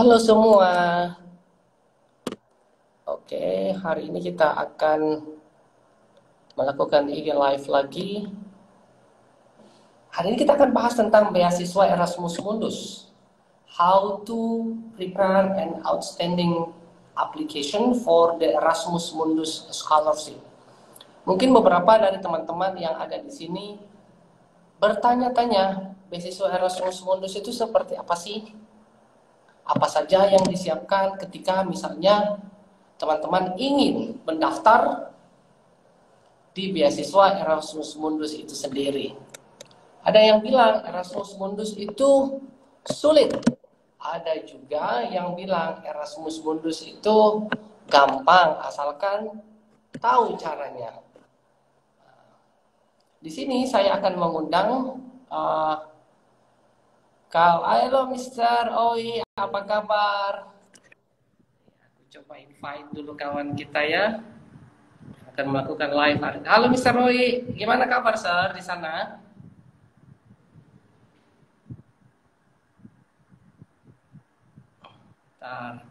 Halo semua. Oke, hari ini kita akan melakukan IG live lagi. Hari ini kita akan bahas tentang beasiswa Erasmus Mundus. How to prepare an outstanding application for the Erasmus Mundus Scholarship. Mungkin beberapa dari teman-teman yang ada di sini bertanya-tanya, beasiswa Erasmus Mundus itu seperti apa sih? Apa saja yang disiapkan ketika misalnya teman-teman ingin mendaftar di beasiswa Erasmus Mundus itu sendiri. Ada yang bilang Erasmus Mundus itu sulit. Ada juga yang bilang Erasmus Mundus itu gampang asalkan tahu caranya. Di sini saya akan mengundang halo Mr. Oi, apa kabar? Aku coba invite dulu kawan kita ya. Akan melakukan live. Halo Mr. Roy, gimana kabar Sir di sana? Bentar,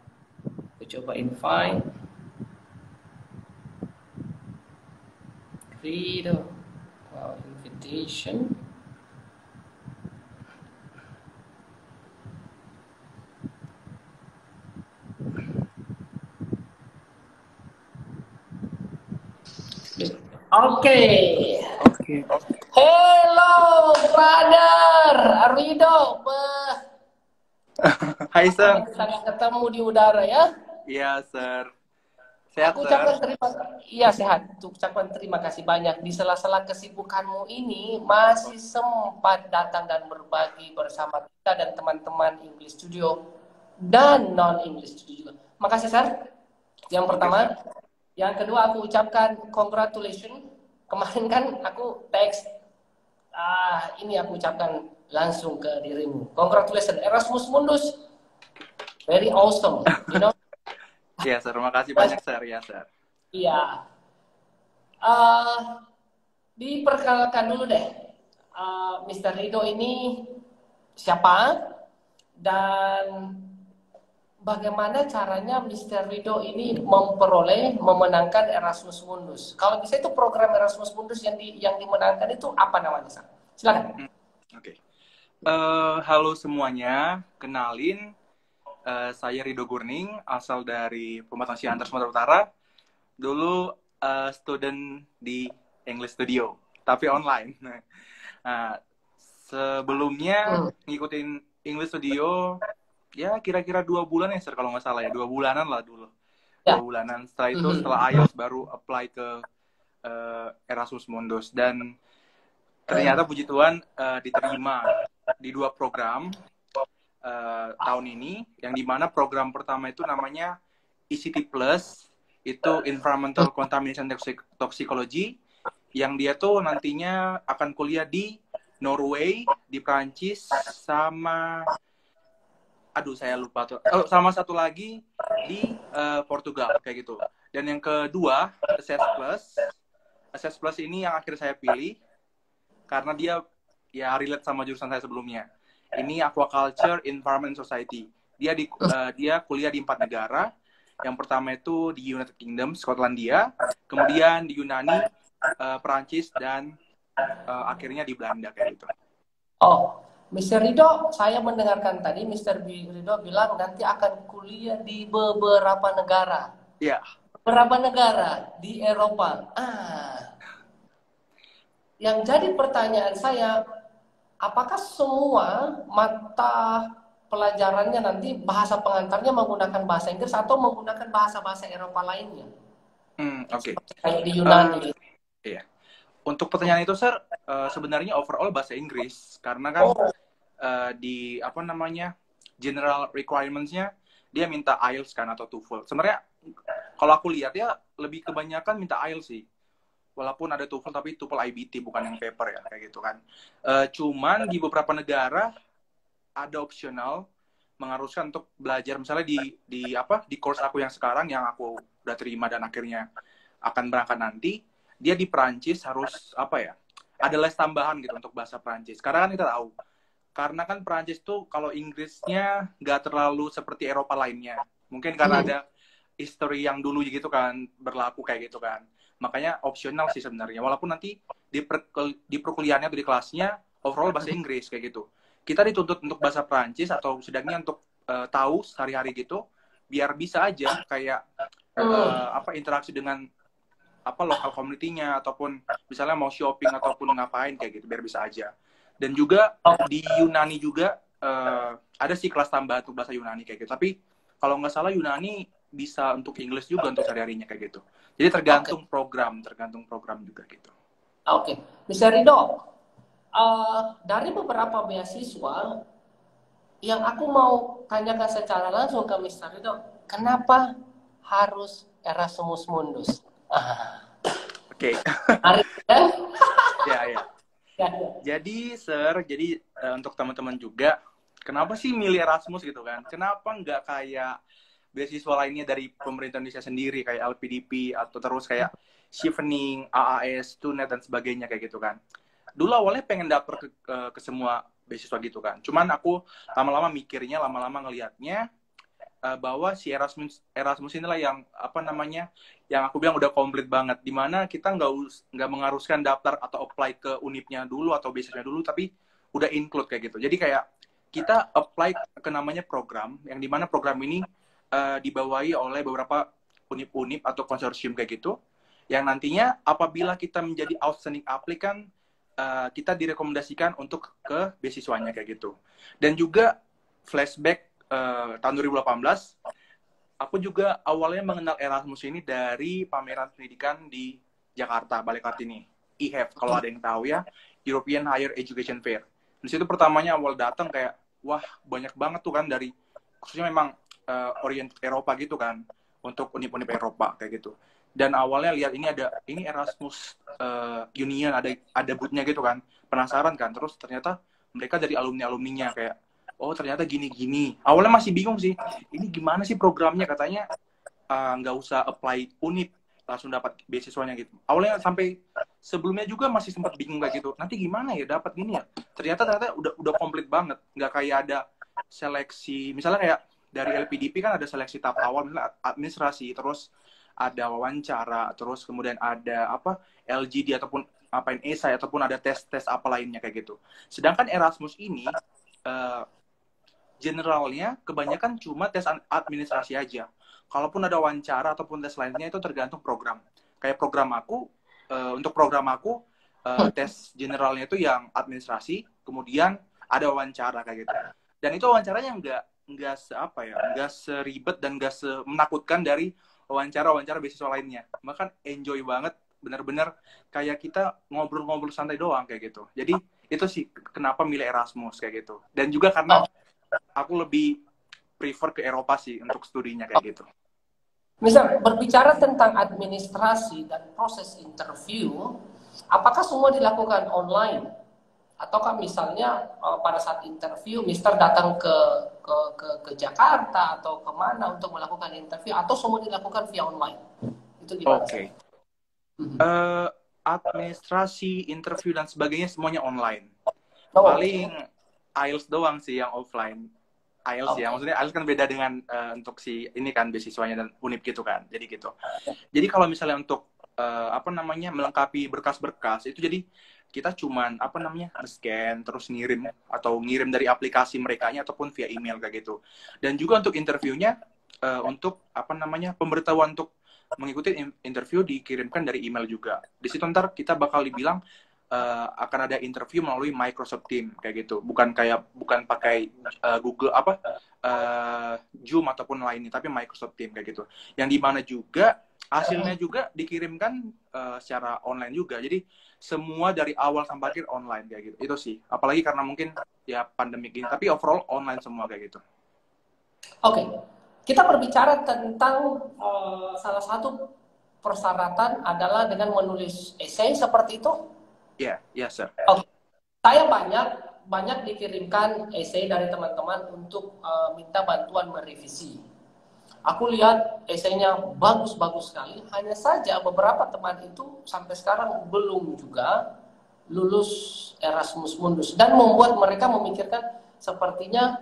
aku coba invite. Freedom, wow, invitation. Oke. Hello, brother Arido. Hai, Sir. Kita ketemu di udara ya. Iya, Sir. Sehat, Aku Sir? sehat. Ucapkan terima kasih banyak. Di sela-sela kesibukanmu ini masih sempat datang dan berbagi bersama kita dan teman-teman English Studio dan non English Studio juga. Makasih, Sir. Yang pertama, yang kedua aku ucapkan congratulations. Kemarin kan aku teks, ini aku ucapkan langsung ke dirimu. Congratulations, Erasmus Mundus, very awesome, you know. Iya, Sir. Makasih banyak, Sir. Ya, Sir. Iya. Diperkenalkan dulu deh, Mr. Rido ini siapa dan bagaimana caranya Mr. Rido ini memenangkan Erasmus Mundus. Kalau bisa itu program Erasmus Mundus yang dimenangkan itu apa namanya, Sir? Silakan. Oke. Halo semuanya, kenalin, saya Rido Gurning, asal dari Pematang Siantar, Sumatera Utara. Dulu student di English Studio, tapi online. Nah, sebelumnya ngikutin English Studio, ya kira-kira 2 bulan ya, Sir, kalau nggak salah ya. 2 bulanan lah dulu. 2 bulanan. Setelah itu, setelah IELTS baru apply ke Erasmus Mundus. Dan ternyata puji Tuhan diterima di 2 program tahun ini, yang dimana program pertama itu namanya ECT Plus, itu Environmental Contamination Toxicology, yang dia tuh nantinya akan kuliah di Norway, di Prancis, sama saya lupa tuh. Sama satu lagi di Portugal, kayak gitu. Dan yang kedua, Assess Plus ini yang akhir saya pilih karena dia ya relate sama jurusan saya sebelumnya. Ini Aquaculture Environment Society. Dia kuliah di 4 negara. Yang pertama itu di United Kingdom, Skotlandia, kemudian di Yunani, Perancis, dan akhirnya di Belanda, kayak gitu. Oh, Mr. Rido, saya mendengarkan tadi Mr. Rido bilang nanti akan kuliah di beberapa negara. Iya. Beberapa negara di Eropa. Yang jadi pertanyaan saya, apakah semua mata pelajarannya nanti bahasa pengantarnya menggunakan bahasa Inggris atau menggunakan bahasa-bahasa Eropa lainnya? Oke. Kayak di Yunani. Iya. Untuk pertanyaan itu, Sir, sebenarnya overall bahasa Inggris, karena kan di general requirements-nya dia minta IELTS kan atau TOEFL. Sebenarnya kalau aku lihat ya lebih kebanyakan minta IELTS sih. Walaupun ada TOEFL, tapi TOEFL IBT bukan yang paper ya, kayak gitu kan. Cuman di beberapa negara ada optional mengharuskan untuk belajar, misalnya di course aku yang sekarang yang aku udah terima dan akhirnya akan berangkat nanti, dia di Perancis harus ada les tambahan gitu untuk bahasa Perancis. Karena kan kita tahu karena kan Perancis tuh kalau Inggrisnya nggak terlalu seperti Eropa lainnya. Mungkin karena ada history yang dulu gitu kan berlaku kayak gitu kan. Makanya opsional sih sebenarnya. Walaupun nanti di perkuliahannya atau di kelasnya overall bahasa Inggris kayak gitu. Kita dituntut untuk bahasa Perancis atau sedangnya untuk tahu sehari-hari gitu biar bisa aja kayak interaksi dengan lokal community-nya ataupun misalnya mau shopping ataupun ngapain kayak gitu biar bisa aja. Dan juga di Yunani juga ada sih kelas tambahan untuk bahasa Yunani kayak gitu. Tapi kalau nggak salah Yunani bisa untuk English juga untuk sehari-harinya kayak gitu. Jadi tergantung program juga gitu. Oke. Mr. Rido, dari beberapa beasiswa yang aku mau tanyakan secara langsung ke Mr. Rido, kenapa harus Erasmus Mundus? Oke. Ya. Jadi, untuk teman-teman juga, kenapa sih milih Erasmus gitu kan? Kenapa nggak kayak beasiswa lainnya dari pemerintah Indonesia sendiri, kayak LPDP, atau terus kayak Chevening, AAS, TUNET, dan sebagainya kayak gitu kan? Dulu awalnya pengen daftar ke semua beasiswa gitu kan. Cuman aku lama-lama mikirnya, lama-lama ngelihatnya, bahwa si Erasmus inilah yang yang aku bilang udah komplit banget, dimana kita nggak mengharuskan daftar atau apply ke unipnya dulu atau beasiswanya dulu, tapi udah include kayak gitu. Jadi kayak kita apply ke namanya program, yang dimana program ini dibawahi oleh beberapa unip-unip atau konsorsium kayak gitu, yang nantinya apabila kita menjadi outstanding applicant, kita direkomendasikan untuk ke beasiswanya kayak gitu. Dan juga flashback tahun 2018, aku juga awalnya mengenal Erasmus ini dari pameran pendidikan di Jakarta, Balekartini, IHEF, kalau ada yang tahu ya, European Higher Education Fair. Di situ pertamanya awal datang kayak, wah banyak banget tuh kan dari, khususnya memang oriented Eropa gitu kan, untuk unip-unip Eropa kayak gitu. Dan awalnya lihat ini Erasmus Union, ada booth-nya gitu kan, penasaran kan, terus ternyata mereka dari alumni-alumninya kayak, oh ternyata gini-gini. Awalnya masih bingung sih, ini gimana sih programnya, katanya nggak usah apply unip, langsung dapat beasiswanya gitu. Awalnya sampai sebelumnya juga masih sempat bingung kayak gitu, nanti gimana ya dapat gini ya. Ternyata udah komplit banget, nggak kayak ada seleksi, misalnya kayak dari LPDP kan ada seleksi tahap awal, misalnya administrasi, terus ada wawancara, terus kemudian ada LGD ataupun esai, ataupun ada tes-tes apa lainnya kayak gitu. Sedangkan Erasmus ini generalnya kebanyakan cuma tes administrasi aja. Kalaupun ada wawancara ataupun tes lainnya itu tergantung program. Kayak untuk program aku tes generalnya itu yang administrasi, kemudian ada wawancara kayak gitu. Dan itu wawancaranya nggak seribet dan nggak menakutkan dari wawancara beasiswa lainnya. Bahkan enjoy banget, bener-bener kayak kita ngobrol-ngobrol santai doang kayak gitu. Jadi itu sih kenapa milih Erasmus kayak gitu. Dan juga karena aku lebih prefer ke Eropa sih untuk studinya kayak gitu. Misal berbicara tentang administrasi dan proses interview, apakah semua dilakukan online? Ataukah misalnya pada saat interview, Mister datang ke Jakarta atau kemana untuk melakukan interview, atau semua dilakukan via online? Itu gimana? Oke. Administrasi, interview dan sebagainya semuanya online. Paling IELTS doang sih yang offline. IELTS ya, maksudnya IELTS kan beda dengan untuk si ini kan beasiswanya dan unip gitu kan. Jadi gitu. Jadi kalau misalnya untuk melengkapi berkas-berkas itu, jadi kita cuman scan terus ngirim dari aplikasi merekanya ataupun via email kayak gitu. Dan juga untuk interviewnya untuk pemberitahuan untuk mengikuti interview dikirimkan dari email juga. Di situ ntar kita bakal dibilang akan ada interview melalui Microsoft Teams kayak gitu. Bukan pakai Google Zoom ataupun lainnya, tapi Microsoft Teams kayak gitu. Yang dimana juga hasilnya juga dikirimkan secara online juga. Jadi semua dari awal sampai akhir online kayak gitu. Itu sih. Apalagi karena mungkin ya pandemi ini, tapi overall online semua kayak gitu. Oke. Kita berbicara tentang salah satu persyaratan adalah dengan menulis esai seperti itu. Iya, sir. Okay. Saya banyak dikirimkan esai dari teman-teman untuk minta bantuan merevisi. Aku lihat esainya bagus-bagus sekali. Hanya saja beberapa teman itu sampai sekarang belum juga lulus Erasmus Mundus dan membuat mereka memikirkan sepertinya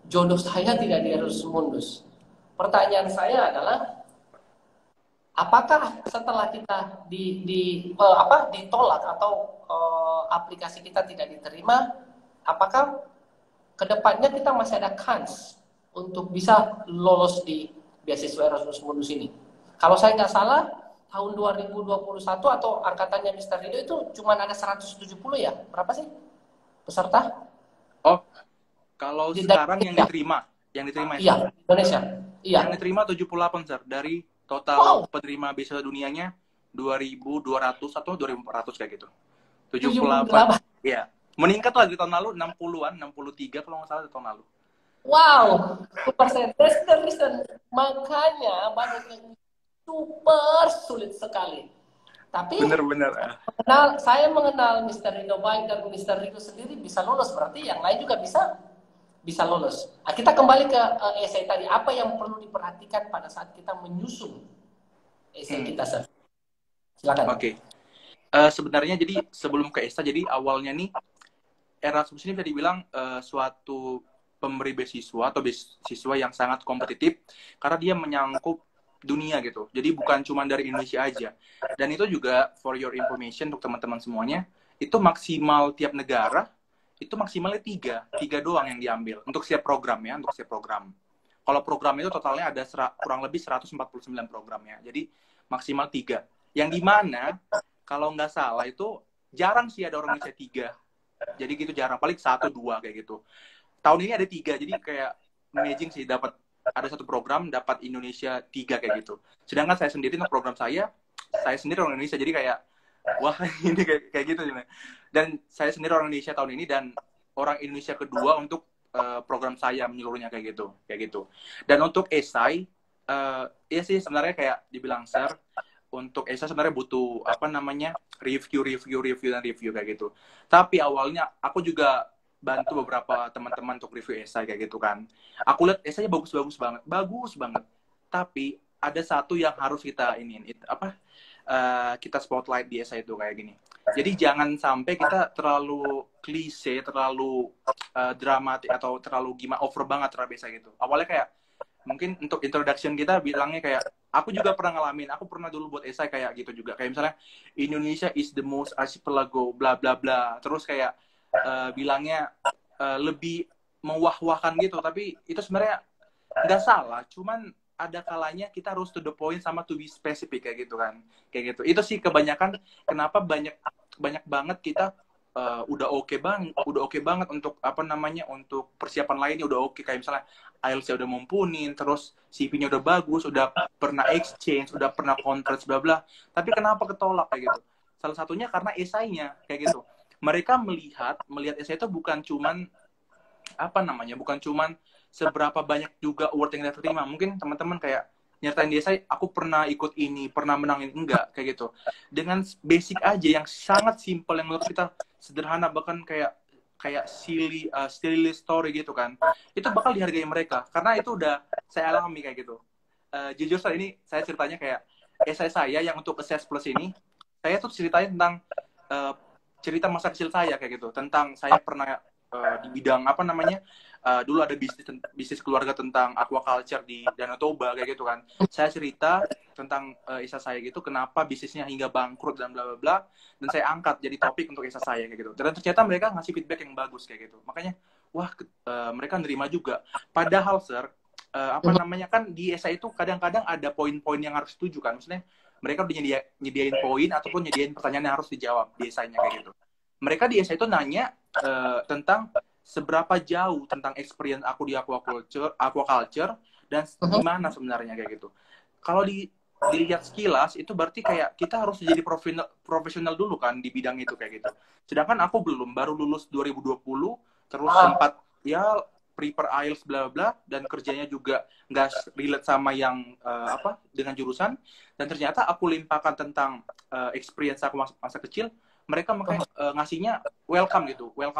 jodoh saya tidak di Erasmus Mundus. Pertanyaan saya adalah, apakah setelah kita ditolak atau aplikasi kita tidak diterima, apakah kedepannya kita masih ada kans untuk bisa lolos di beasiswa Erasmus Mundus ini? Kalau saya nggak salah, tahun 2021 atau angkatannya Mr. Rido itu cuma ada 170 ya? Berapa sih peserta? Oh, kalau sekarang yang diterima iya, Indonesia. Iya. Yang diterima 78, Sir, dari total penerima beasiswa dunianya 2.200 atau 2.400 kayak gitu. 78. Iya. Meningkat lah di tahun lalu 60-an, 63 kalau nggak salah di tahun lalu. Wow, persen. Makanya banyak yang super sulit sekali. Tapi bener-bener saya mengenal Mr. Rido baik dan Mr. Rido sendiri bisa lolos, berarti yang lain juga bisa lolos. Nah, kita kembali ke essay tadi. Apa yang perlu diperhatikan pada saat kita menyusun essay kita, Sir? Silakan. Oke. Sebenarnya jadi sebelum ke essay, jadi awalnya nih Erasmus ini bisa dibilang suatu pemberi beasiswa atau beasiswa yang sangat kompetitif karena dia menyangkut dunia gitu. Jadi bukan cuma dari Indonesia aja. Dan itu juga for your information untuk teman-teman semuanya, itu maksimal tiap negara itu maksimalnya 3 doang yang diambil untuk setiap program ya, untuk setiap program. Kalau program itu totalnya ada kurang lebih 149 program ya. Jadi maksimal 3. Yang dimana kalau nggak salah itu jarang sih ada orang Indonesia 3. Jadi gitu jarang, paling 1-2 kayak gitu. Tahun ini ada 3, jadi kayak amazing sih dapat ada satu program dapat Indonesia 3 kayak gitu. Sedangkan saya sendiri untuk program saya sendiri orang Indonesia, jadi kayak wah ini kayak gitu. Dan saya sendiri orang Indonesia tahun ini dan orang Indonesia kedua untuk program saya menyeluruhnya kayak gitu. Dan untuk esai, ya sih sebenarnya kayak dibilang Sir, untuk esai sebenarnya butuh review kayak gitu. Tapi awalnya aku juga bantu beberapa teman-teman untuk review esai kayak gitu kan. Aku lihat esainya bagus banget. Tapi ada satu yang harus kita kita spotlight di esai itu kayak gini. Jadi jangan sampai kita terlalu klise, terlalu dramatik atau terlalu over banget terhadap esai gitu. Awalnya kayak mungkin untuk introduction kita bilangnya kayak aku juga pernah ngalamin, aku pernah dulu buat esai kayak gitu juga. Kayak misalnya Indonesia is the most archipelago bla bla bla. Terus kayak bilangnya lebih mewah-wahkan gitu, tapi itu sebenarnya nggak salah, cuman ada kalanya kita harus to the point sama to be specific kayak gitu kan, kayak gitu. Itu sih kebanyakan kenapa banyak banget kita udah oke banget untuk untuk persiapan lainnya udah oke, kayak misalnya IELTS-nya udah mumpunin, terus CV-nya udah bagus, udah pernah exchange, udah pernah conference bla bla, tapi kenapa ketolak kayak gitu? Salah satunya karena esainya kayak gitu. Mereka melihat esai itu bukan cuman seberapa banyak juga award yang kita terima. Mungkin teman-teman kayak nyertain di esai, aku pernah ikut ini, pernah menangin, enggak kayak gitu. Dengan basic aja yang sangat simple yang menurut kita sederhana, bahkan kayak silly story gitu kan, itu bakal dihargai mereka karena itu udah saya alami kayak gitu. Jujur saat ini saya ceritanya kayak esai saya yang untuk Assess Plus ini, saya tuh ceritanya tentang cerita masa kecil saya kayak gitu, tentang saya pernah di bidang dulu ada bisnis keluarga tentang aquaculture di Danau Toba kayak gitu kan. Saya cerita tentang isah saya gitu, kenapa bisnisnya hingga bangkrut dan bla bla bla, dan saya angkat jadi topik untuk isah saya kayak gitu. Dan ternyata mereka ngasih feedback yang bagus kayak gitu. Makanya wah mereka nerima juga. Padahal Sir, kan di esai itu kadang-kadang ada poin-poin yang harus setuju kan. Maksudnya mereka udah nyediain poin ataupun nyediain pertanyaan yang harus dijawab di esainya kayak gitu. Mereka di esai itu nanya tentang seberapa jauh tentang experience aku di aquaculture dan gimana sebenarnya kayak gitu. Kalau dilihat sekilas itu berarti kayak kita harus jadi profesional dulu kan di bidang itu kayak gitu. Sedangkan aku baru lulus 2020, terus sempat ya prepare IELTS bla bla, dan kerjanya juga nggak relate sama yang dengan jurusan, dan ternyata aku limpahkan tentang experience aku masa kecil, mereka makanya ngasihnya welcome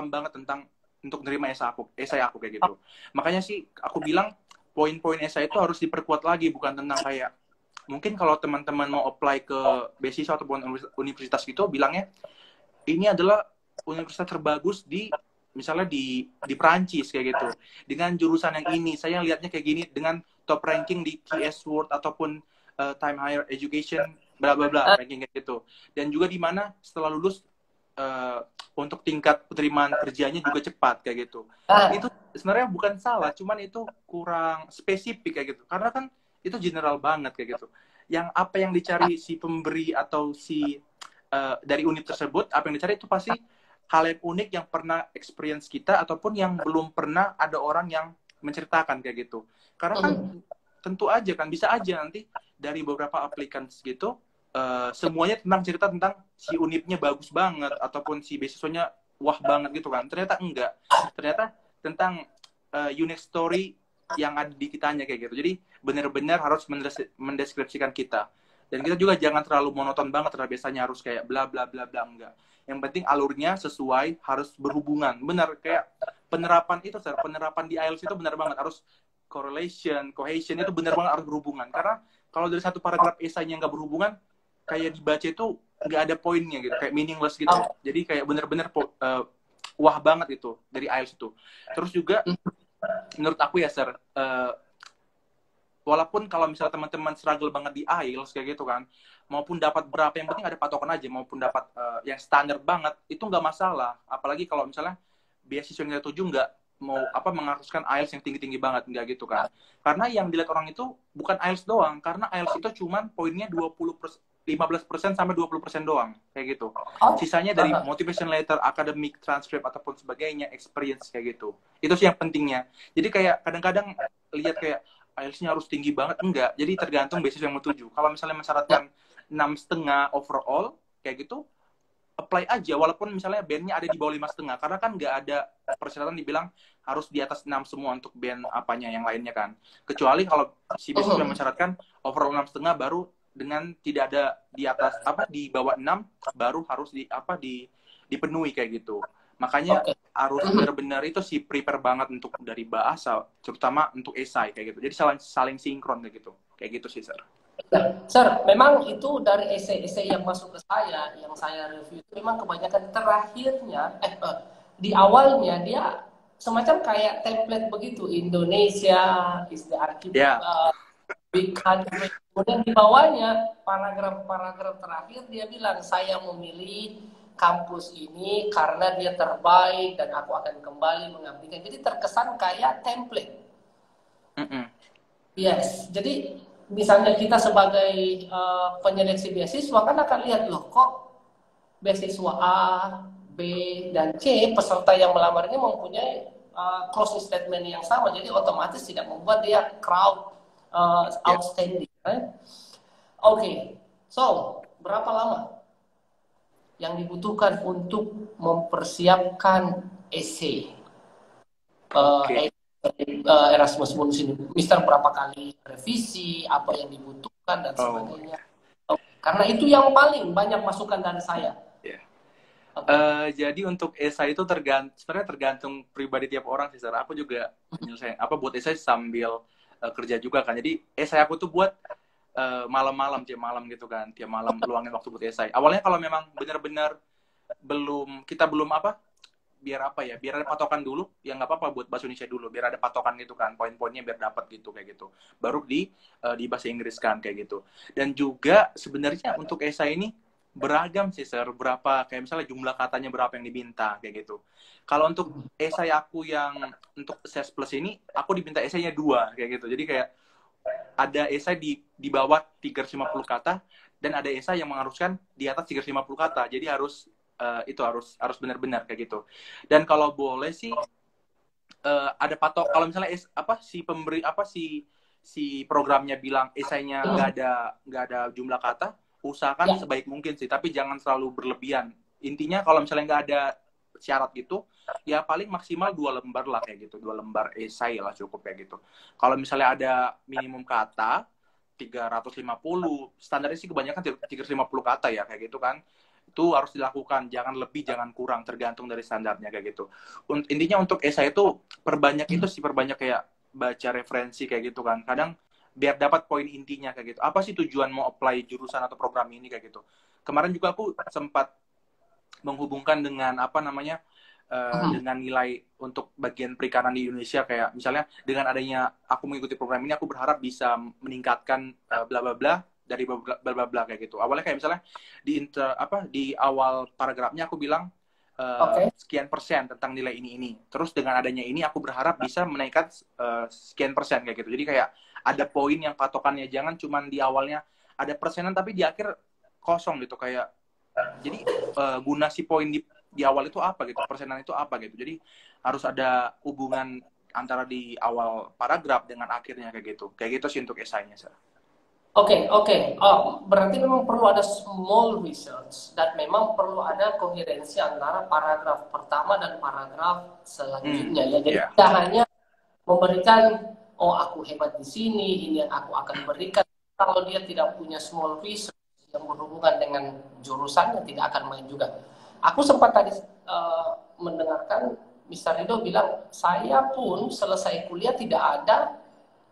banget tentang untuk nerima esai aku kayak gitu. Makanya sih aku bilang poin-poin esai itu harus diperkuat lagi, bukan tentang kayak mungkin kalau teman-teman mau apply ke beasiswa ataupun universitas gitu bilangnya ini adalah universitas terbagus di misalnya di Perancis kayak gitu. Dengan jurusan yang ini, saya lihatnya kayak gini dengan top ranking di QS World ataupun Time Higher Education bla bla bla ranking kayak gitu. Dan juga di mana setelah lulus untuk tingkat penerimaan kerjanya juga cepat kayak gitu. Itu sebenarnya bukan salah, cuman itu kurang spesifik kayak gitu. Karena kan itu general banget kayak gitu. Yang apa yang dicari si pemberi atau si dari unit tersebut, apa yang dicari itu pasti hal yang unik yang pernah experience kita ataupun yang belum pernah ada orang yang menceritakan kayak gitu. Karena kan tentu aja kan bisa aja nanti dari beberapa applicants gitu semuanya tentang cerita tentang si unitnya bagus banget ataupun si beasiswanya wah banget gitu kan. Ternyata enggak. Ternyata tentang unique story yang ada di kitanya kayak gitu. Jadi benar-benar harus mendeskripsikan kita. Dan kita juga jangan terlalu monoton banget terhadap biasanya harus kayak bla bla bla bla enggak. Yang penting alurnya sesuai, harus berhubungan. Benar kayak penerapan itu, Sir. Penerapan di IELTS itu benar banget harus correlation, cohesion itu benar banget harus berhubungan. Karena kalau dari satu paragraf esainya nggak berhubungan, kayak dibaca itu nggak ada poinnya gitu, kayak meaningless gitu. Jadi kayak benar-benar wah banget itu dari IELTS itu. Terus juga menurut aku ya, Sir, walaupun kalau misalnya teman-teman struggle banget di IELTS kayak gitu kan, maupun dapat berapa, yang penting ada patokan aja, maupun dapat yang standar banget, itu nggak masalah. Apalagi kalau misalnya beasiswa yang kita tuju nggak mau mengharuskan IELTS yang tinggi-tinggi banget, nggak gitu kan. Karena yang dilihat orang itu bukan IELTS doang, karena IELTS itu cuman poinnya 15% sampai 20% doang, kayak gitu. Sisanya dari motivation letter, academic transcript, ataupun sebagainya, experience kayak gitu. Itu sih yang pentingnya. Jadi kayak kadang-kadang lihat kayak IELTS-nya harus tinggi banget, enggak. Jadi tergantung beasiswa yang mau tuju. Kalau misalnya mensyaratkan 6,5 overall, kayak gitu, apply aja. Walaupun misalnya band-nya ada di bawah 5,5. Karena kan nggak ada persyaratan dibilang harus di atas 6 semua untuk band apanya, yang lainnya kan. Kecuali kalau si beasiswa yang mensyaratkan overall 6,5 baru dengan tidak ada di atas, di bawah 6, baru harus dipenuhi kayak gitu. Makanya harus benar-benar itu sih prepare banget untuk dari bahasa, terutama untuk esai kayak gitu. Jadi saling sinkron kayak gitu. Kayak gitu sih, Sir. Sir, memang itu dari esai-esai yang masuk ke saya, yang saya review itu memang kebanyakan terakhirnya, di awalnya dia semacam kayak template begitu. Indonesia is the big country. Kemudian di bawahnya paragraf-paragraf terakhir dia bilang saya memilih kampus ini karena dia terbaik dan aku akan kembali mengabdikan. Jadi terkesan kayak template. Yes, jadi misalnya kita sebagai penyeleksi beasiswa kan akan lihat loh kok beasiswa A, B, dan C peserta yang melamar ini mempunyai closing statement yang sama, jadi otomatis tidak membuat dia crowd outstanding. Right? Oke, so berapa lama yang dibutuhkan untuk mempersiapkan essay Erasmus Mundus ini? Mister berapa kali revisi, apa yang dibutuhkan dan sebagainya. Karena itu yang paling banyak masukan dari saya. Jadi untuk esai itu sebenarnya tergantung pribadi tiap orang sih, Sir. Aku juga menyelesaikan buat esai sambil kerja juga kan. Jadi esai aku tuh buat malam-malam, tiap malam gitu kan, tiap malam luangin waktu buat esai. Awalnya kalau memang benar-benar kita belum biar ada patokan dulu, ya nggak apa-apa buat bahasa Indonesia dulu, biar ada patokan gitu kan, poin-poinnya biar dapat gitu kayak gitu. Baru di bahasa Inggris kan kayak gitu. Dan juga sebenarnya untuk esai ini beragam sih, Sir, berapa kayak misalnya jumlah katanya berapa yang diminta kayak gitu. Kalau untuk esai aku yang untuk SES Plus ini, aku diminta esainya 2 kayak gitu. Jadi kayak ada esai di bawah 350 kata dan ada esai yang mengharuskan di atas 350 kata. Jadi itu harus benar-benar kayak gitu. Dan kalau boleh sih ada patok, kalau misalnya si pemberi si programnya bilang esainya nggak ada jumlah kata, usahakan sebaik mungkin sih, tapi jangan selalu berlebihan. Intinya kalau misalnya nggak ada syarat gitu, ya paling maksimal 2 lembar lah kayak gitu, 2 lembar esai lah cukup kayak gitu. Kalau misalnya ada minimum kata 350, standarnya sih kebanyakan 350 kata ya kayak gitu kan. Itu harus dilakukan, jangan lebih jangan kurang, tergantung dari standarnya kayak gitu. Intinya untuk esai itu perbanyak kayak baca referensi kayak gitu kan. Kadang biar dapat poin intinya kayak gitu. Apa sih tujuan mau apply jurusan atau program ini kayak gitu. Kemarin juga aku sempat menghubungkan dengan apa namanya dengan nilai untuk bagian perikanan di Indonesia, kayak misalnya dengan adanya aku mengikuti program ini aku berharap bisa meningkatkan bla bla bla dari bla bla bla kayak gitu. Awalnya kayak misalnya di awal paragrafnya aku bilang sekian persen tentang nilai ini. Terus dengan adanya ini aku berharap bisa menaikkan sekian persen kayak gitu. Jadi kayak ada poin yang patokannya, jangan cuman di awalnya ada persenan tapi di akhir kosong gitu kayak. Jadi guna si poin di awal itu apa gitu, persenan itu apa gitu. Jadi harus ada hubungan antara di awal paragraf dengan akhirnya kayak gitu. Kayak gitu sih untuk esainya, Sir. Oke. Oh, berarti memang perlu ada small research dan memang perlu ada koherensi antara paragraf pertama dan paragraf selanjutnya ya. Jadi tidak hanya memberikan, oh aku hebat di sini, ini yang aku akan berikan. Kalau dia tidak punya small research yang berhubungan dengan jurusannya, tidak akan main juga. Aku sempat tadi mendengarkan Mr. Rido bilang, saya pun selesai kuliah tidak ada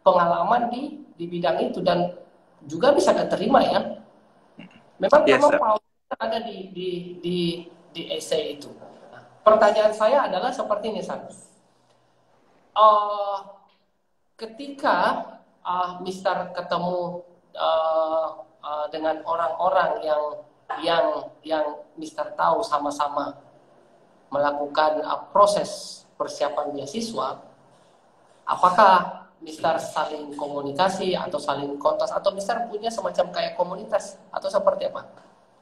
pengalaman di bidang itu dan juga bisa diterima ya. Memang power ada di essay itu. Nah, pertanyaan saya adalah seperti ini, San. Ketika Mister ketemu dengan orang-orang yang Mister tahu sama-sama melakukan proses persiapan beasiswa, apakah Mister saling komunikasi atau saling kontak atau Mister punya semacam kayak komunitas atau seperti apa?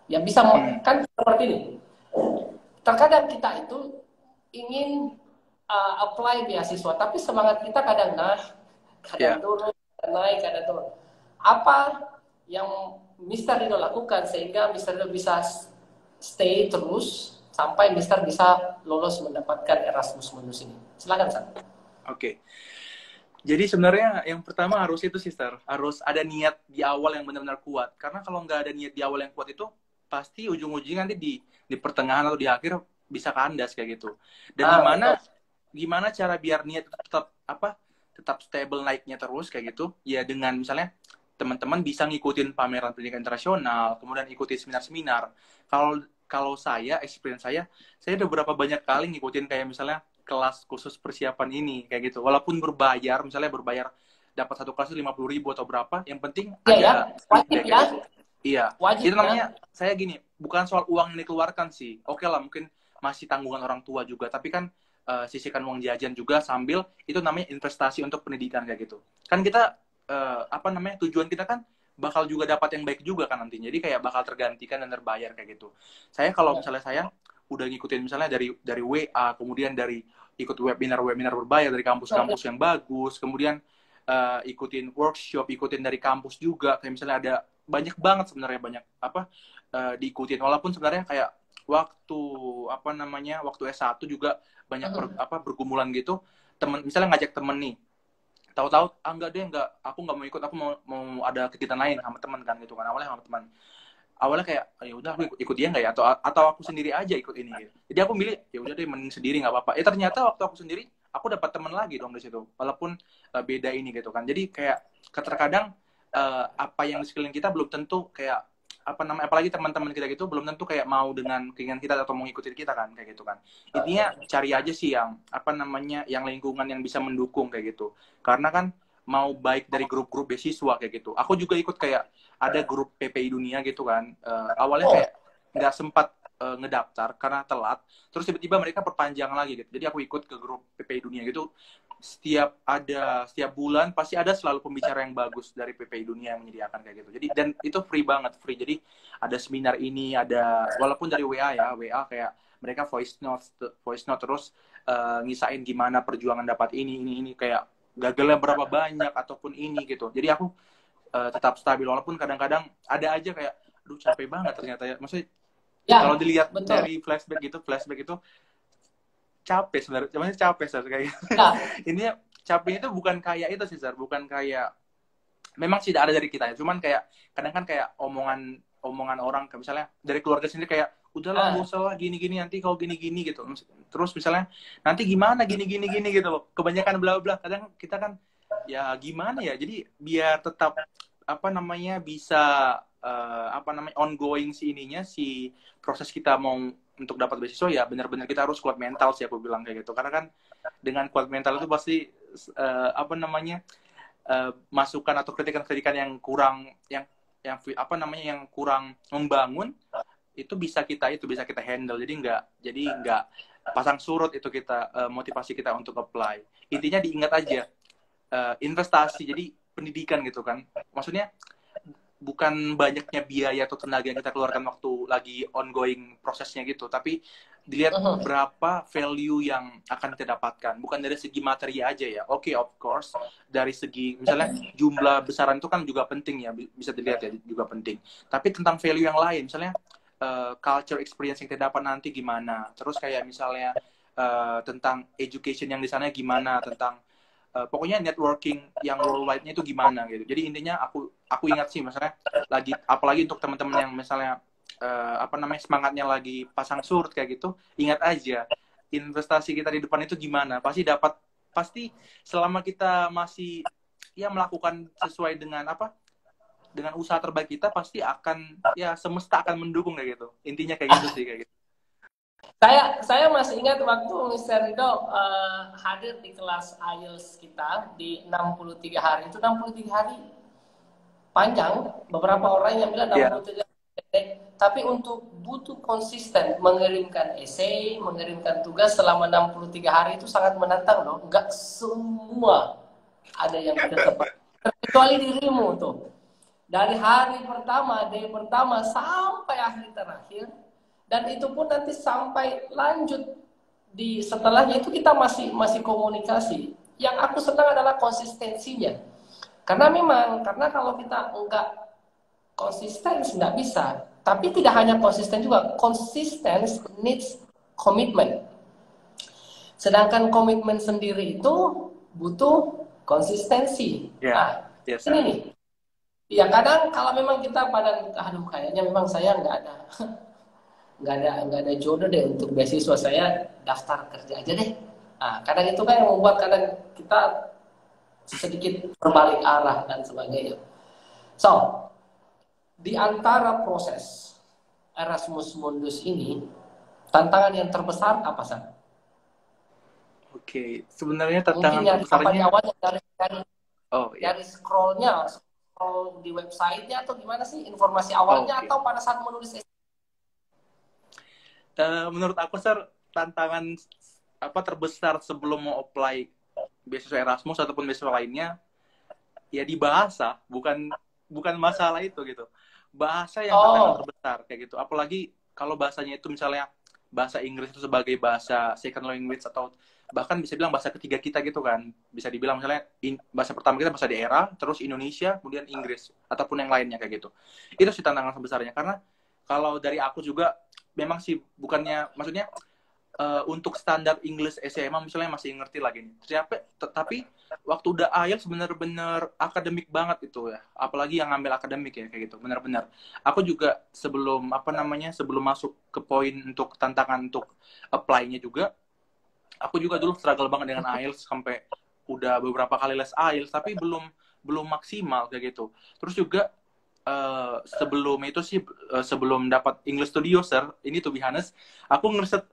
Yang bisa kan seperti ini. Terkadang kita itu ingin apply beasiswa, tapi semangat kita kadang turun, kadang naik, kadang turun. Apa yang Mister Rido lakukan sehingga Mister Rido bisa stay terus sampai Mister bisa lolos mendapatkan Erasmus Mundus ini? Silakan, San. Oke. Jadi sebenarnya yang pertama harus itu, Sister, harus ada niat di awal yang benar-benar kuat. Karena kalau nggak ada niat di awal yang kuat itu, pasti ujung-ujungnya nanti di pertengahan atau di akhir bisa kandas kayak gitu. Dan gimana cara biar niat tetap stable naiknya terus kayak gitu? Ya dengan misalnya teman-teman bisa ngikutin pameran pendidikan internasional, kemudian ikutin seminar-seminar. Kalau experience saya udah berapa banyak kali ngikutin kayak misalnya kelas khusus persiapan ini kayak gitu, walaupun berbayar, misalnya berbayar dapat satu kelas 50.000 atau berapa, yang penting ada wajib ya. Gitu. Iya, wajib, itu namanya saya gini, bukan soal uang yang dikeluarkan sih, oke lah mungkin masih tanggungan orang tua juga, tapi kan sisihkan uang jajan juga sambil itu namanya investasi untuk pendidikan kayak gitu. Kan kita tujuan kita kan bakal juga dapat yang baik juga kan nantinya, jadi kayak bakal tergantikan dan terbayar kayak gitu. Saya kalau misalnya saya udah ngikutin misalnya dari WA, kemudian dari ikut webinar berbayar dari kampus-kampus yang bagus, kemudian ikutin workshop, ikutin dari kampus juga, kayak misalnya ada banyak banget sebenarnya diikutin, walaupun sebenarnya kayak waktu S1 juga banyak bergumulan gitu, misalnya ngajak temen nih, tahu-tahu aku nggak mau ikut, aku mau ada kegiatan lain sama teman kan gitu kan, awalnya kayak ya udah aku ikut dia nggak ya, atau aku sendiri aja ikut ini gitu. Jadi aku milih ya udah deh mending sendiri nggak apa-apa. Ternyata waktu aku sendiri aku dapat teman lagi dong di situ, walaupun beda ini gitu kan. Jadi kayak terkadang apa yang di sekeliling kita belum tentu kayak apalagi teman-teman kita gitu belum tentu kayak mau dengan keinginan kita atau mau ngikutin kita kan kayak gitu kan. Intinya cari aja sih yang yang lingkungan yang bisa mendukung kayak gitu. Karena kan mau baik dari grup-grup beasiswa kayak gitu. Aku juga ikut kayak ada grup PPI Dunia gitu kan. Awalnya kayak nggak sempat ngedaftar karena telat. Terus tiba-tiba mereka perpanjang lagi gitu. Jadi aku ikut ke grup PPI Dunia gitu. Setiap bulan pasti ada selalu pembicara yang bagus dari PPI Dunia yang menyediakan kayak gitu. Jadi dan itu free banget, free. Jadi ada seminar ini, ada walaupun dari WA kayak mereka voice note terus ngisain gimana perjuangan dapat ini kayak gagalnya berapa banyak ataupun ini gitu. Jadi aku tetap stabil walaupun kadang-kadang ada aja kayak aduh capek banget ternyata ya. Maksudnya kalau dilihat dari flashback itu capek sebenarnya, capek kayak gitu. Ini capeknya itu bukan kayak itu sih, bukan kayak memang tidak ada dari kita ya. Cuman kayak kadang kan kayak omongan orang kayak misalnya dari keluarga sendiri kayak udahlah nggak usah lah gini-gini nanti kalau gini-gini gitu. Terus misalnya nanti gimana gini-gini gitu loh. Kebanyakan bla bla. Kadang kita kan ya gimana ya. Jadi biar tetap bisa ongoing si proses kita mau untuk dapat beasiswa ya benar-benar kita harus kuat mental sih, aku bilang kayak gitu. Karena kan dengan kuat mental itu pasti apa namanya, masukan atau kritikan-kritikan yang kurang, yang apa namanya, yang kurang membangun, itu bisa kita handle. Jadi nggak pasang surut itu kita, motivasi kita untuk apply. Intinya diingat aja, investasi, jadi pendidikan gitu kan, maksudnya bukan banyaknya biaya atau tenaga yang kita keluarkan waktu lagi ongoing prosesnya gitu, tapi dilihat berapa value yang akan kita dapatkan, bukan dari segi materi aja ya. Oke, of course, dari segi misalnya jumlah besaran itu kan juga penting ya, bisa dilihat ya, juga penting. Tapi tentang value yang lain, misalnya culture experience yang kita dapat nanti gimana, terus kayak misalnya tentang education yang di sana gimana, tentang pokoknya networking yang worldwide-nya itu gimana gitu. Jadi intinya aku ingat sih, misalnya apalagi untuk teman-teman yang misalnya apa namanya, semangatnya lagi pasang surut kayak gitu, ingat aja investasi kita di depan itu gimana. Pasti selama kita masih ya melakukan sesuai dengan dengan usaha terbaik kita, pasti akan ya semesta akan mendukung kayak gitu. Intinya kayak gitu sih, kayak gitu. Saya masih ingat waktu Mr. Rido hadir di kelas IELTS kita di 63 hari. Itu 63 hari panjang. Beberapa orang yang bilang 63 hari. Tapi untuk butuh konsisten mengirimkan essay, mengirimkan tugas selama 63 hari itu sangat menantang loh. Nggak semua ada yang bisa tepat. Kecuali dirimu tuh. Dari hari pertama, day pertama sampai hari terakhir. Dan itu pun nanti sampai lanjut di setelahnya itu kita masih komunikasi. Yang aku senang adalah konsistensinya. Karena kalau kita enggak konsisten nggak bisa. Tapi tidak hanya konsisten juga, konsisten needs commitment. Sedangkan komitmen sendiri itu butuh konsistensi. Nah, ini nih. Ya kadang kalau memang kita aduh kayaknya memang saya nggak ada jodoh deh untuk beasiswa, saya daftar kerja aja deh. Nah, kadang itu kan yang membuat kadang kita sedikit berbalik arah dan sebagainya. So, di antara proses Erasmus Mundus ini, tantangan yang terbesar apa sih? Oke, sebenarnya tantangan terbesarnya awalnya dari scroll di websitenya atau gimana sih informasi awalnya, atau pada saat menulis? Menurut aku, Sir, tantangan terbesar sebelum mau apply beasiswa Erasmus ataupun beasiswa lainnya ya di bahasa, bukan masalah itu gitu. Bahasa yang tantangan terbesar kayak gitu. Apalagi kalau bahasanya itu misalnya bahasa Inggris itu sebagai bahasa second language, atau bahkan bisa bilang bahasa ketiga kita gitu kan. Bisa dibilang misalnya bahasa pertama kita bahasa daerah, terus Indonesia, kemudian Inggris ataupun yang lainnya kayak gitu. Itu sih tantangan terbesarnya, karena kalau dari aku juga memang sih bukannya, maksudnya untuk standar English SMA misalnya masih ngerti lagi nih. Tapi waktu udah IELTS bener-bener akademik banget itu ya. Apalagi yang ngambil akademik ya kayak gitu. Bener-bener. Aku juga sebelum sebelum masuk ke poin untuk tantangan untuk apply-nya juga, aku juga dulu struggle banget dengan IELTS sampai udah beberapa kali les IELTS tapi belum maksimal kayak gitu. Terus juga sebelum itu sih, sebelum dapat English Studio, Sir, ini to be honest, aku riset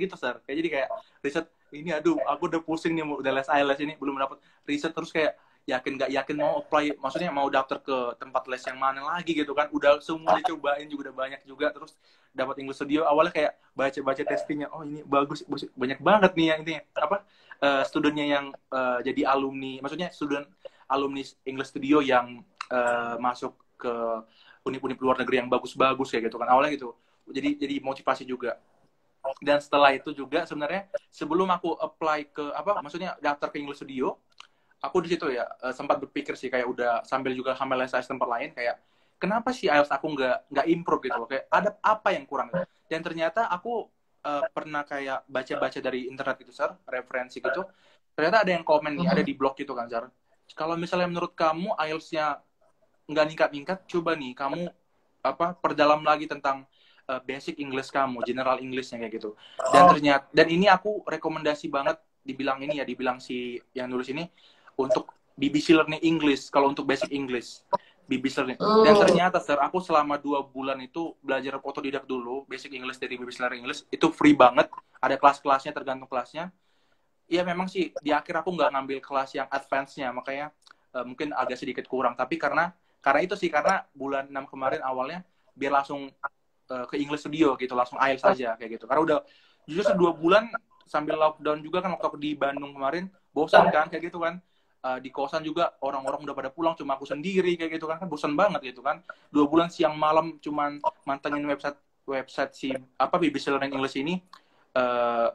gitu, Sir. Kayak riset ini, aduh, aku udah pusing nih, udah les IELTS ini belum dapat riset, terus kayak nggak yakin mau apply, maksudnya mau daftar ke tempat les yang mana lagi gitu kan. Udah semua dicobain juga, udah banyak juga, terus dapat English Studio. Awalnya kayak baca testingnya, oh ini bagus, banyak banget nih yang ini studentnya yang jadi alumni, maksudnya student alumni English Studio yang masuk ke univ-univ luar negeri yang bagus-bagus kayak gitu kan. Awalnya gitu. Jadi motivasi juga. Dan setelah itu juga sebenarnya sebelum aku apply ke maksudnya daftar ke English Studio, aku di situ ya sempat berpikir sih, kayak udah sambil les tempat lain, kayak kenapa sih IELTS aku nggak improve gitu loh, kayak ada apa yang kurang. Dan ternyata aku pernah kayak baca-baca dari internet gitu, Sir, referensi gitu. Ternyata ada yang komen nih, ada di blog gitu kan, Sir. Kalau misalnya menurut kamu IELTS-nya nggak ningkat-ningkat, coba nih kamu perdalam lagi tentang basic English kamu, general English-nya kayak gitu. Dan ini aku rekomendasi banget, dibilang si yang nulis ini, untuk BBC Learning English kalau untuk basic English. BBC Learning. Dan Hmm. ternyata, Sir, aku selama 2 bulan itu belajar otodidak dulu, basic English dari BBC Learning English, itu free banget. Ada kelas-kelasnya, tergantung kelasnya. Iya memang sih, di akhir aku nggak ngambil kelas yang advance-nya, makanya mungkin agak sedikit kurang. Tapi karena itu sih, karena bulan 6 kemarin awalnya, biar langsung ke English Studio gitu, langsung IELTS saja kayak gitu. Karena udah jujur 2 bulan sambil lockdown juga kan, waktu aku di Bandung kemarin, bosan kan kayak gitu kan. Di kosan juga orang-orang udah pada pulang, cuma aku sendiri kayak gitu kan bosan banget gitu kan. 2 bulan siang malam cuman mantengin website si apa BBC Learning English ini. eh,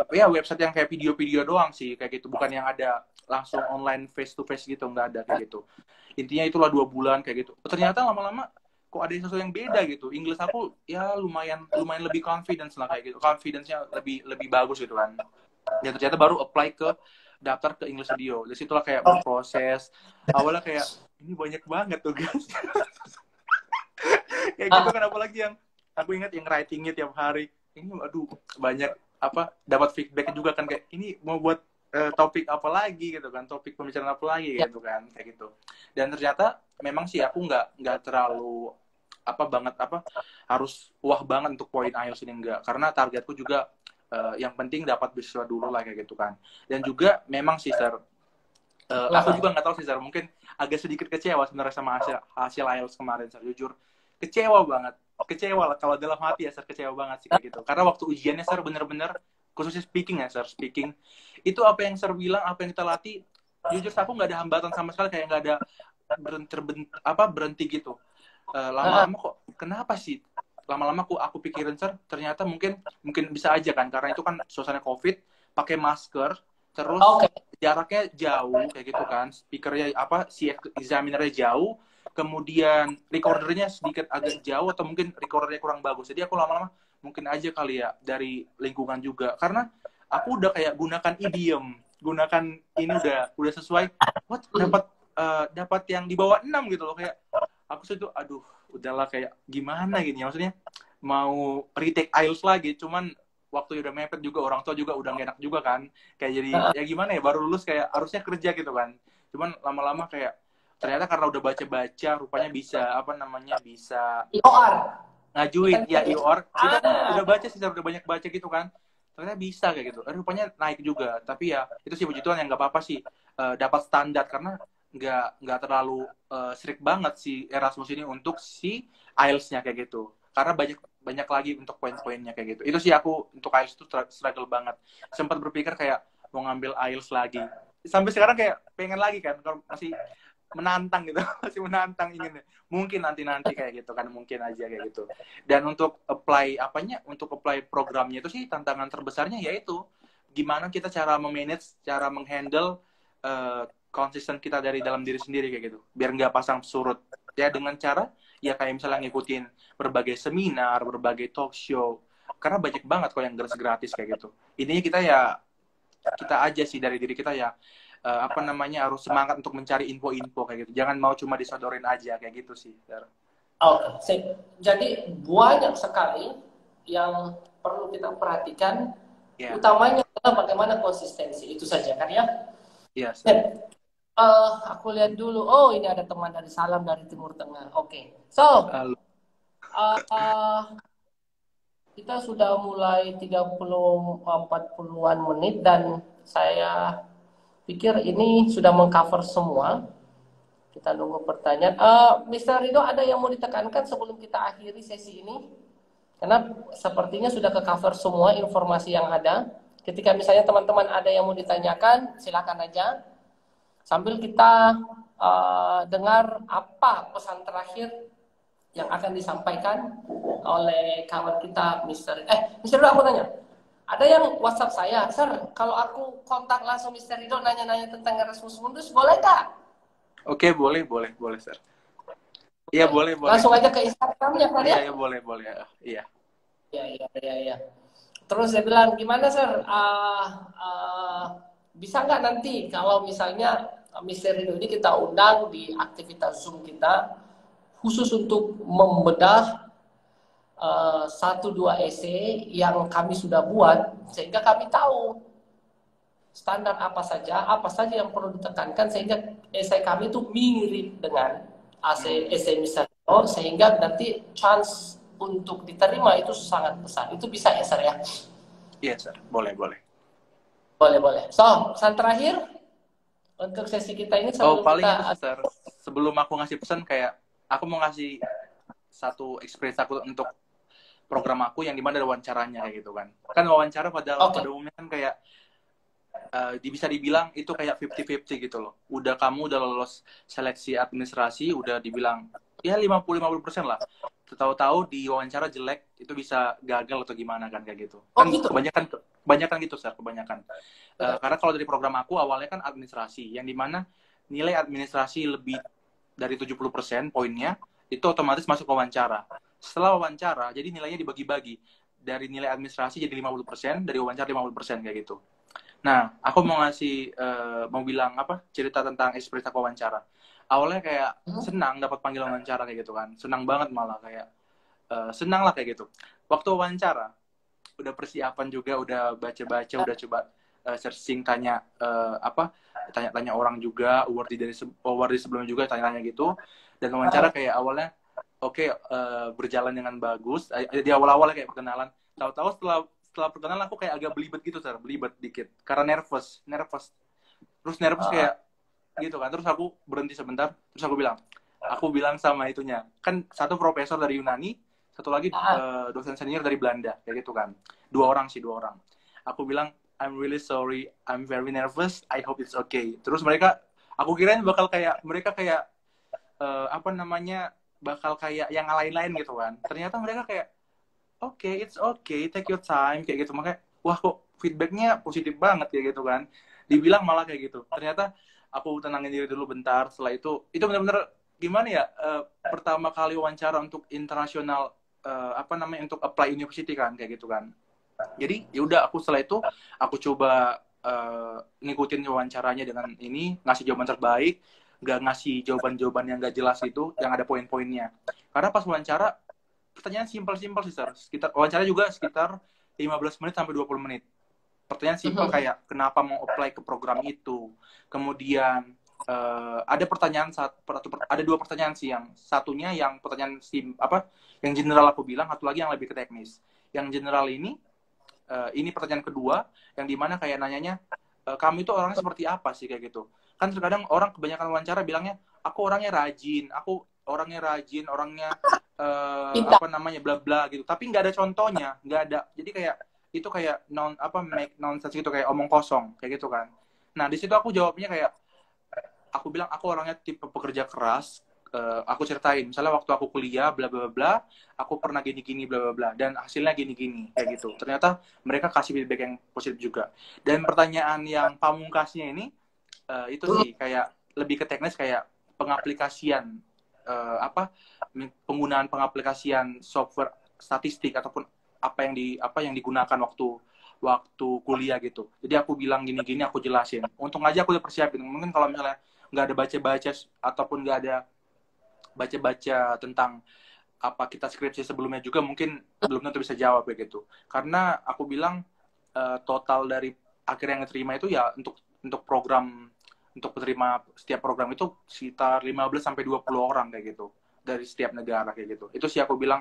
Ya website yang kayak video-video doang sih kayak gitu, bukan yang ada langsung online face to face gitu, nggak ada kayak gitu. Intinya itulah 2 bulan kayak gitu. Ternyata lama-lama kok ada sesuatu yang beda gitu. English aku ya lumayan lebih confidence lah kayak gitu, confidence-nya lebih bagus gitu kan. Dan ternyata baru apply ke daftar ke English Studio. Dari situlah kayak berproses. Awalnya kayak ini banyak banget tuh guys. Kayak gitu kan, apalagi yang aku ingat yang writingnya tiap hari. Ini aduh banyak apa dapat feedback juga kan, kayak ini mau buat topik apa lagi gitu kan, topik pembicaraan apa lagi gitu kan kayak gitu. Dan ternyata memang sih aku nggak terlalu apa banget apa harus wah banget untuk poin IELTS ini, enggak, karena targetku juga yang penting dapat beasiswa dulu lah kayak gitu kan. Dan juga memang sih Sir, aku juga nggak tahu sih Sir, mungkin agak sedikit kecewa sebenarnya sama hasil IELTS kemarin Sir, jujur kecewa banget, kecewa lah kalau dalam hati ya Sir, kecewa banget sih kayak gitu. Karena waktu ujiannya Sir bener-bener, khususnya speaking ya Sir, speaking itu apa yang Sir bilang, apa yang kita latih, jujur aku nggak ada hambatan sama sekali, kayak nggak ada berhenti gitu. Lama-lama kok kenapa sih, lama-lama aku pikirin Sir, ternyata mungkin bisa aja kan, karena itu kan suasana COVID, pakai masker, terus jaraknya jauh kayak gitu kan, speakernya apa si examinernya jauh, kemudian recordernya sedikit agak jauh, atau mungkin recordernya kurang bagus. Jadi aku lama-lama mungkin aja kali ya dari lingkungan juga, karena aku udah kayak gunakan idiom, gunakan ini udah sesuai, dapat yang di bawah 6 gitu loh, kayak aku situ aduh udahlah kayak gimana gini ya, maksudnya mau retake IELTS lagi, cuman waktu udah mepet juga, orang tua juga udah gak enak juga kan, kayak jadi ya gimana ya, baru lulus kayak harusnya kerja gitu kan, cuman lama-lama kayak ternyata karena udah baca-baca rupanya bisa apa namanya, bisa IOR ngajuin ya IOR, itu aku udah baca sih, udah banyak baca gitu kan, ternyata bisa kayak gitu. Rupanya naik juga, tapi ya itu sih puji Tuhan yang nggak apa-apa sih, dapat standar, karena nggak terlalu strict banget si Erasmus ini untuk si IELTS-nya kayak gitu, karena banyak lagi untuk poin-poinnya kayak gitu. Itu sih aku untuk IELTS itu struggle banget, sempat berpikir kayak mau ngambil IELTS lagi, sampai sekarang kayak pengen lagi kan, kalau masih menantang gitu, masih menantang inginnya, mungkin nanti kayak gitu kan, mungkin aja kayak gitu. Dan untuk apply programnya itu sih tantangan terbesarnya yaitu gimana kita cara memanage, cara menghandle konsisten kita dari dalam diri sendiri kayak gitu, biar nggak pasang surut ya, dengan cara ya kayak misalnya ngikutin berbagai seminar, berbagai talk show, karena banyak banget kok yang gratis kayak gitu. Intinya kita aja sih dari diri kita ya, harus semangat untuk mencari info-info kayak gitu, jangan mau cuma disodorin aja kayak gitu sih. Jadi banyak sekali yang perlu kita perhatikan, utamanya adalah bagaimana konsistensi, itu saja kan ya. Yes. Aku lihat dulu, oh ini ada teman dari Salam dari Timur Tengah. Oke. So kita sudah mulai 30-40-an menit, dan saya pikir ini sudah mengcover semua. Kita nunggu pertanyaan. Mr. Rido, ada yang mau ditekankan sebelum kita akhiri sesi ini? Karena sepertinya sudah ke-cover semua informasi yang ada. Ketika misalnya teman-teman ada yang mau ditanyakan, silakan aja. Sambil kita dengar apa pesan terakhir yang akan disampaikan oleh kawan kita, Mr. Rido, aku tanya. Ada yang WhatsApp saya, Sir, kalau aku kontak langsung Mr. Rido nanya-nanya tentang Erasmus Mundus, boleh nggak? Oke, boleh Sir. Iya, boleh. Langsung aja ke Instagramnya kan ya? Iya, boleh. Iya. Iya. Terus saya bilang, gimana Sir? Bisa nggak nanti kalau misalnya Mr. Rido ini kita undang di aktivitas Zoom kita, khusus untuk membedah 1-2 esai yang kami sudah buat, sehingga kami tahu standar apa saja yang perlu ditekankan, sehingga esai kami itu mirip dengan SMI Satu, sehingga nanti chance untuk diterima itu sangat besar. Itu bisa ya, Sir ya? Iya, Sir. Boleh, boleh. Boleh. So, pesan terakhir untuk sesi kita ini sebelum paling kita... itu sih, Sir. Sebelum aku ngasih pesan, kayak aku mau ngasih satu experience aku untuk program aku yang dimana ada wawancaranya kayak gitu kan. Kan wawancara pada umumnya kan kayak bisa dibilang itu kayak 50-50 gitu loh. Kamu udah lolos seleksi administrasi, udah dibilang ya 50-50% lah. Tahu-tahu di wawancara jelek, itu bisa gagal atau gimana kan kayak gitu. Kan gitu. kebanyakan gitu, Sir, kebanyakan. Karena kalau dari program aku awalnya kan administrasi, yang dimana nilai administrasi lebih dari 70% poinnya, itu otomatis masuk wawancara. Setelah wawancara, jadi nilainya dibagi-bagi. Dari nilai administrasi jadi 50%, dari wawancara 50% kayak gitu. Nah, aku mau bilang cerita tentang experience aku wawancara. Awalnya kayak senang dapat panggilan wawancara kayak gitu kan. Senang banget malah kayak senang lah kayak gitu. Waktu wawancara, udah persiapan juga, udah baca-baca, udah coba searching tanya tanya-tanya orang juga, award dari sebelumnya juga tanya-tanya gitu. Dan wawancara kayak awalnya berjalan dengan bagus. Di awal-awal kayak perkenalan. Tahu-tahu setelah perkenalan aku kayak agak belibet gitu, Sir, belibet dikit karena nervous terus nervous kayak gitu kan. Terus aku berhenti sebentar, terus aku bilang sama itunya kan, satu profesor dari Yunani, satu lagi dosen senior dari Belanda kayak gitu kan, dua orang. Aku bilang, I'm really sorry, I'm very nervous, I hope it's okay. Terus aku kirain bakal kayak mereka kayak bakal kayak yang lain-lain gitu kan. Ternyata mereka kayak it's okay, take your time kayak gitu. Makanya wah, kok feedbacknya positif banget kayak gitu kan. Dibilang malah kayak gitu. Ternyata aku tenangin diri dulu bentar. Setelah itu benar-benar gimana ya, pertama kali wawancara untuk internasional, untuk apply university kan kayak gitu kan. Jadi ya udah, aku setelah itu aku coba ngikutin wawancaranya dengan ini, ngasih jawaban terbaik, nggak ngasih jawaban-jawaban yang nggak jelas itu, yang ada poin-poinnya. Karena pas wawancara pertanyaan simpel sih, wawancara juga sekitar 15 menit sampai 20 menit. Pertanyaan simpel kayak kenapa mau apply ke program itu. Kemudian ada dua pertanyaan sih, yang satunya yang pertanyaan yang general aku bilang, satu lagi yang lebih ke teknis. Yang general ini pertanyaan kedua yang dimana kayak nanyanya, kamu itu orangnya seperti apa sih kayak gitu. Kan terkadang orang kebanyakan wawancara bilangnya aku orangnya rajin, orangnya bla bla gitu, tapi nggak ada contohnya, nggak ada. Jadi kayak itu kayak make nonsense gitu, kayak omong kosong kayak gitu kan. Nah di situ aku jawabnya kayak, aku bilang aku orangnya tipe pekerja keras. Aku ceritain misalnya waktu aku kuliah bla bla bla, aku pernah gini bla bla bla, dan hasilnya gini kayak gitu. Ternyata mereka kasih feedback yang positif juga. Dan pertanyaan yang pamungkasnya ini itu sih kayak lebih ke teknis, kayak pengaplikasian penggunaan pengaplikasian software statistik ataupun apa yang digunakan waktu kuliah gitu. Jadi aku bilang gini, aku jelasin. Untung aja aku udah persiapin. Mungkin kalau misalnya nggak ada baca-baca ataupun nggak ada baca-baca tentang apa kita skripsi sebelumnya juga, mungkin belum tentu bisa jawab kayak gitu. Karena aku bilang total dari akhir yang diterima itu ya untuk program, untuk menerima setiap program itu sekitar 15 sampai 20 orang kayak gitu dari setiap negara kayak gitu. Itu sih aku bilang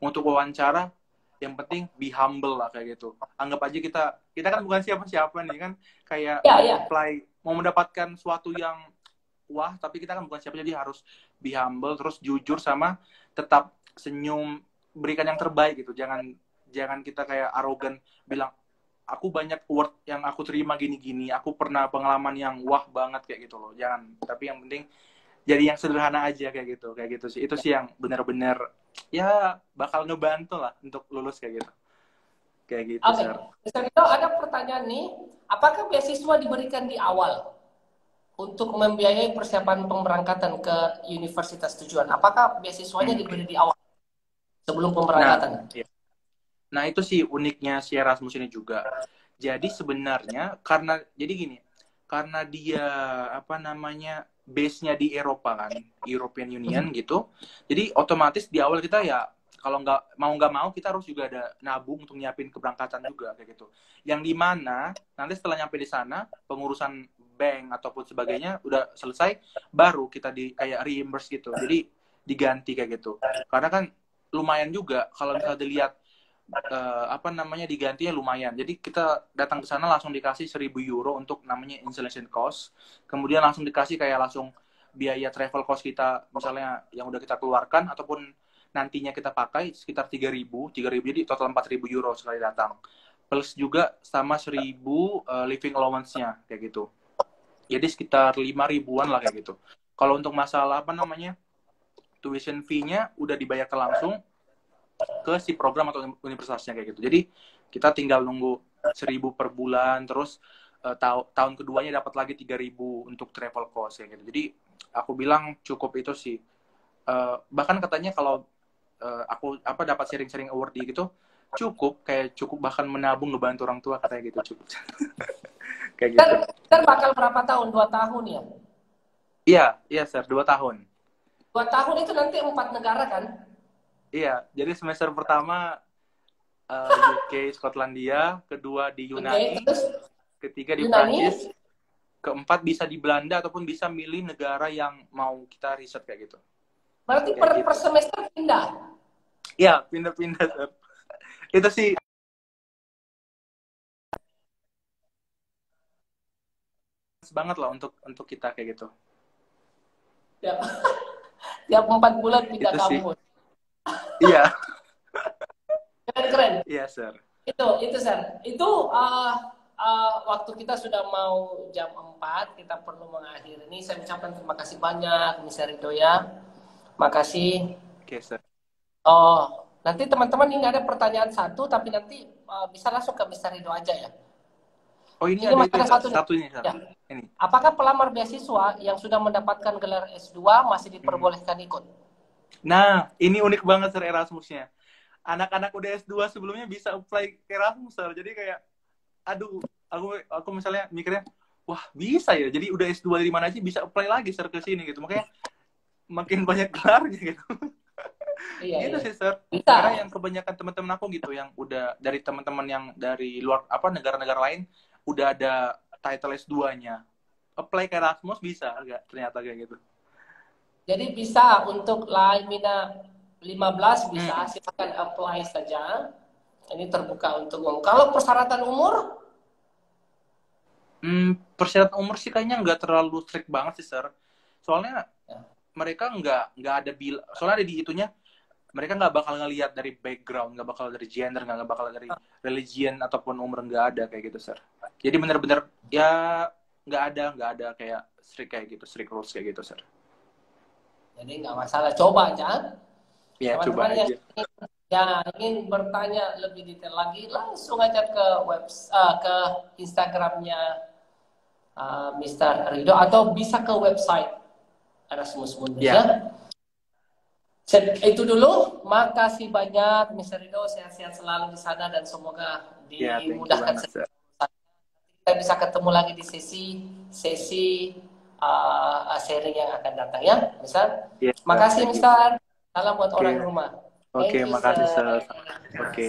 untuk wawancara yang penting be humble lah kayak gitu. Anggap aja kita kan bukan siapa-siapa nih kan, kayak mau mendapatkan suatu yang wah, tapi kita kan bukan siapa, jadi harus be humble, terus jujur, sama tetap senyum, berikan yang terbaik gitu. Jangan kita kayak arogan bilang aku banyak award yang aku terima gini-gini, aku pernah pengalaman yang wah banget kayak gitu loh. Jangan, tapi yang penting jadi yang sederhana aja kayak gitu sih. Itu sih yang benar-benar ya bakal ngebantu lah untuk lulus kayak gitu. Kayak gitu, Sir. Mister Rido, ada pertanyaan nih, apakah beasiswa diberikan di awal untuk membiayai persiapan pemberangkatan ke universitas tujuan? Apakah beasiswanya diberi di awal sebelum pemberangkatan? Nah, itu sih uniknya si Erasmus ini juga. Jadi sebenarnya karena dia base-nya di Eropa kan, European Union gitu. Jadi otomatis di awal kita ya kalau nggak mau kita harus juga ada nabung untuk nyiapin keberangkatan juga kayak gitu. Yang dimana nanti setelah nyampe di sana pengurusan bank ataupun sebagainya udah selesai, baru kita di kayak reimburse gitu. Jadi diganti kayak gitu. Karena kan lumayan juga kalau misalnya dilihat apa namanya digantinya lumayan. Jadi kita datang ke sana langsung dikasih 1.000 euro untuk namanya installation cost. Kemudian langsung dikasih kayak langsung biaya travel cost kita misalnya yang udah kita keluarkan ataupun nantinya kita pakai sekitar 3.000 jadi total 4.000 euro sekali datang. Plus juga sama 1.000 living allowance-nya kayak gitu. Jadi sekitar 5.000-an lah kayak gitu. Kalau untuk masalah apa namanya tuition fee-nya udah dibayarkan langsung ke si program atau universitasnya kayak gitu. Jadi kita tinggal nunggu 1.000 per bulan, terus tahun keduanya dapat lagi 3.000 untuk travel cost kayak gitu. Jadi aku bilang cukup itu sih. Bahkan katanya kalau aku apa dapat sharing-sharing award gitu cukup bahkan menabung ngebantu orang tua katanya gitu cukup. Kayak gitu. Kan bakal berapa tahun? 2 tahun ya? Iya, Sir, 2 tahun. 2 tahun itu nanti 4 negara kan? Iya, jadi semester pertama UK, Skotlandia, kedua di Yunani, terus ketiga di Yunani, Prancis, keempat bisa di Belanda ataupun bisa milih negara yang mau kita riset kayak gitu. Berarti Kayak per semester pindah? Iya, pindah-pindah, Sir. Itu sih banget lah untuk kita kayak gitu. Tiap 4 bulan pindah Itu sih. kampus. Iya. Keren. Iya, Sir. Itu Sir. Itu waktu kita sudah mau jam 4, kita perlu mengakhiri ini. Saya ucapkan terima kasih banyak, Mr. Rido ya. Makasih. Oke, Sir. Oh, nanti teman-teman ini ada pertanyaan satu, tapi nanti bisa langsung ke Mr. Rido aja ya. Oh, ini ada itu satunya, Sir. Ya. Ini. Apakah pelamar beasiswa yang sudah mendapatkan gelar S2 masih diperbolehkan ikut? Nah, ini unik banget, Sir, Erasmusnya. Anak-anak udah S2 sebelumnya bisa apply ke Erasmus, Sir. Jadi kayak, aduh, aku misalnya mikirnya, wah bisa ya. Jadi udah S2 dari mana aja bisa apply lagi, Sir, ke sini gitu. Makanya makin banyak gelarnya gitu. Iya, gitu iya. sih, Sir. Bisa. Karena yang kebanyakan teman-teman aku gitu, yang udah dari teman-teman yang dari luar, negara-negara lain, udah ada title S2-nya. Apply ke Erasmus bisa, enggak? Ternyata kayak gitu. Jadi bisa untuk Laimina 15 bisa silakan apply saja. Ini terbuka untuk umum. Kalau persyaratan umur? Persyaratan umur sih kayaknya nggak terlalu strict banget sih, Sir. Soalnya mereka nggak ada soalnya ada di itunya, mereka nggak bakal ngelihat dari background, nggak bakal dari gender, nggak bakal dari religion ataupun umur, nggak ada kayak gitu, Sir. Jadi bener-bener ya nggak ada kayak strict kayak gitu, strict rules kayak gitu, Sir. Jadi nggak masalah, coba aja. Ya, Teman-teman coba aja. yang ingin bertanya lebih detail lagi, langsung aja ke ke Instagramnya Mr. Rido atau bisa ke website Erasmus Mundus ya. Itu dulu, makasih banyak Mr. Rido, sehat-sehat selalu di sana dan semoga dimudahkan. Kita bisa ketemu lagi di sesi sharing yang akan datang ya, Mister. Makasih, Mister. Salam buat orang rumah. Oke, makasih, Sir. Oke.